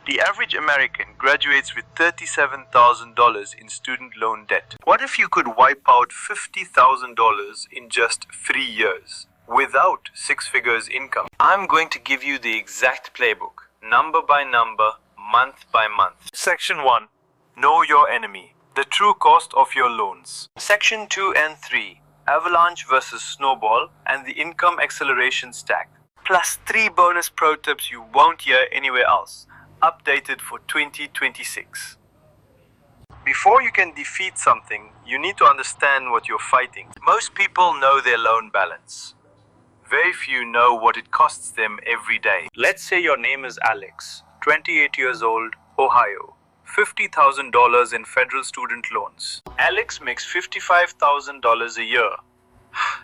The average American graduates with $37,000 in student loan debt. What if you could wipe out $50,000 in just 3 years without 6 figures income? I'm going to give you the exact playbook, number by number, month by month. Section 1. Know your enemy. The true cost of your loans. Section 2 and 3. Avalanche versus snowball and the income acceleration stack. Plus 3 bonus pro tips you won't hear anywhere else. Updated for 2026. Before you can defeat something, you need to understand what you're fighting. Most people know their loan balance. Very few know what it costs them every day. Let's say your name is Alex, 28 years old, Ohio. $50,000 in federal student loans. Alex makes $55,000 a year.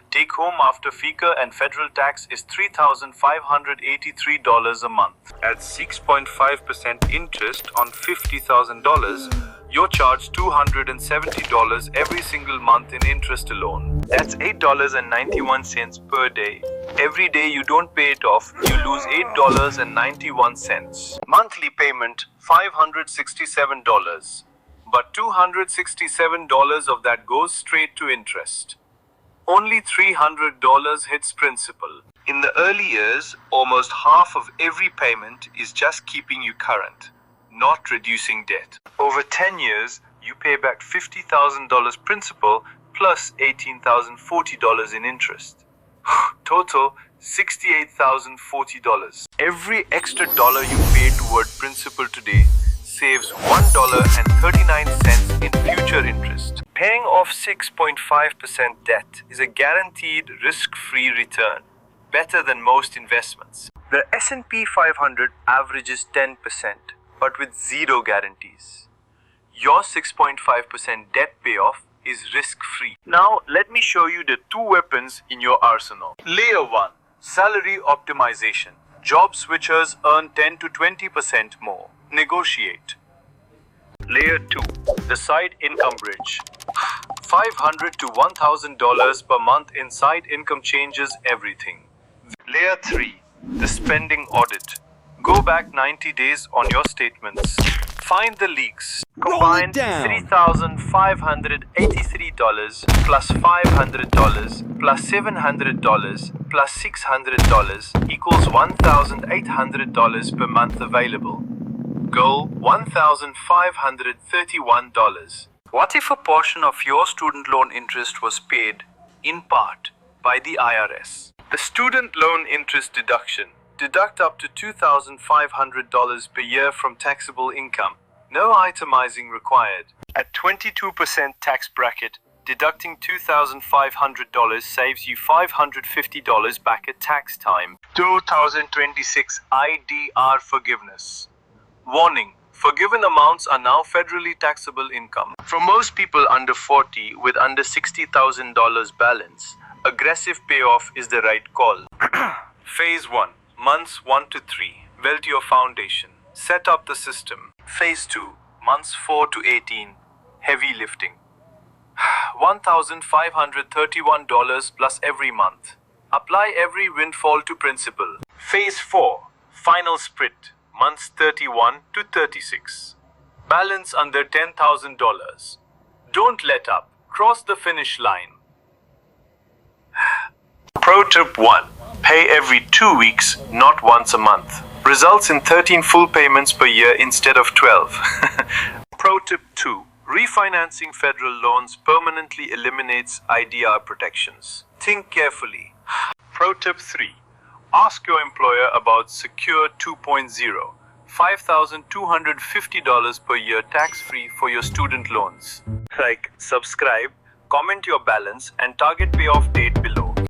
Take home after FICA and federal tax is $3,583 a month. At 6.5% interest on $50,000, you're charged $270 every single month in interest alone. That's $8.91 per day. Every day you don't pay it off, you lose $8.91. Monthly payment, $567. But $267 of that goes straight to interest. Only $300 hits principal. In the early years, almost half of every payment is just keeping you current, not reducing debt. Over 10 years, you pay back $50,000 principal plus $18,040 in interest. Total, $68,040. Every extra dollar you pay toward principal today saves $1.39 in future interest. Paying off 6.5% debt is a guaranteed risk-free return, better than most investments. The S&P 500 averages 10%, but with zero guarantees. Your 6.5% debt payoff is risk-free. Now, let me show you the 2 weapons in your arsenal. Layer 1. Salary optimization. Job switchers earn 10 to 20% more. Negotiate. Layer 2. The side income bridge. $500 to $1,000 per month in side income changes everything. Layer 3. The spending audit. Go back 90 days on your statements. Find the leaks. Combine $3,583 plus $500 plus $700 plus $600 equals $1,800 per month available. Goal $1,531. What if a portion of your student loan interest was paid, in part, by the IRS? The student loan interest deduction. Deduct up to $2,500 per year from taxable income. No itemizing required. At 22% tax bracket, deducting $2,500 saves you $550 back at tax time. 2026 IDR forgiveness. Warning. Forgiven amounts are now federally taxable income. For most people under 40 with under $60,000 balance, aggressive payoff is the right call. Phase 1. Months 1 to 3. Build your foundation. Set up the system. Phase 2. Months 4 to 18. Heavy lifting. $1,531 plus every month. Apply every windfall to principal. Phase 4. Final sprint. Months 31 to 36. Balance under $10,000. Don't let up. Cross the finish line. Pro tip 1. Pay every 2 weeks, not once a month. Results in 13 full payments per year instead of 12. Pro tip 2. Refinancing federal loans permanently eliminates IDR protections. Think carefully. Pro tip 3. Ask your employer about Secure 2.0, $5,250 per year tax-free for your student loans. Like, subscribe, comment your balance, and target payoff date below.